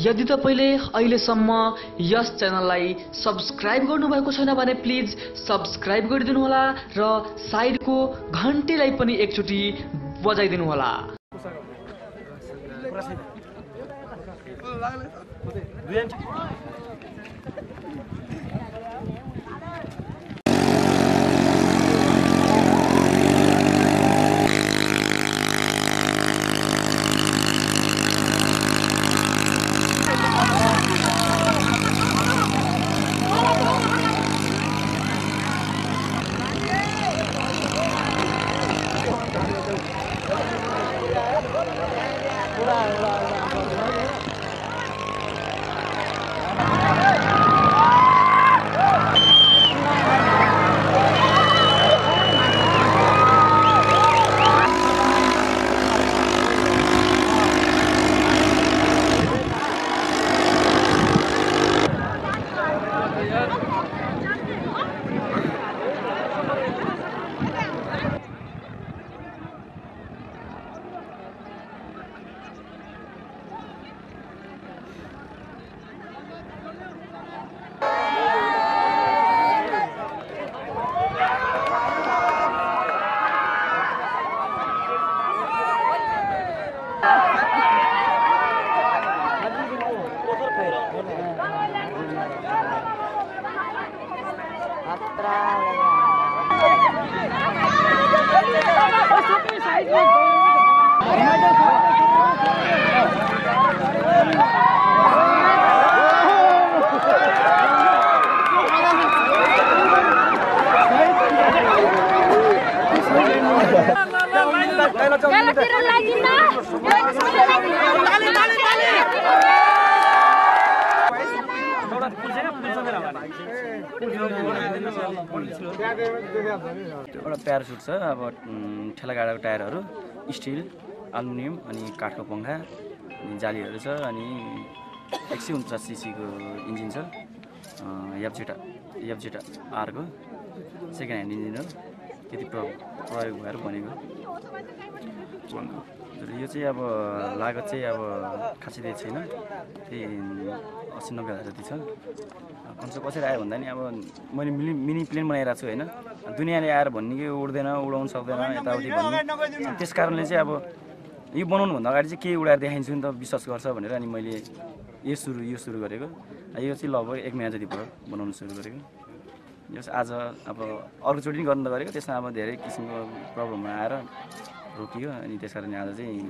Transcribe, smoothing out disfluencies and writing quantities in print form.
यदि तपाईले अहिलेसम्म यस च्यानललाई सब्स्क्राइब गर्नुभएको छैन भने प्लिज सब्स्क्राइब गरिदिनु होला र साइडको घन्टीलाई पनि एकचोटी बजाइदिनु होला। एउटा प्यारासुट छ। अब ठेलागाडाको टायरहरू स्टिल एल्युमिनियम अनि काठको पङ्खा अनि जालीहरू छ अनि 149 सीसीको इन्जिन छ। एफजेट आरको सेकेन्ड ह्यान्ड इन्जिन हो। त्यति प्रयोग भएर बनेको। यो चाहिँ अब लागत चाहिँ अब खासै दिएको छैन, त्यही 80-90 हजार जति छ। कन्सेप्ट कसरी आयो भन्दा नि अब मैले मिनी प्लेन बनाइरहेको छु होइन, दुनियाँले आएर भन्ने कि उड्दैन, उडाउन सक्दैन यताउति भन्ने। त्यस कारणले चाहिँ अब यो बनाउनुभन्दा अगाडि चाहिँ केही उडाएर देखाइन्छु नि त विश्वास गर्छ भनेर अनि मैले यो सुरु गरेको। यो चाहिँ लगभग 1 महिना जति भयो बनाउनु सुरु गरेको। यो आज अब अर्कोचोटि पनि गर्नु त गरेको, त्यसमा अब धेरै किसिमको प्रब्लमहरू आएर रोकियो अनि त्यस कारण आज चाहिँ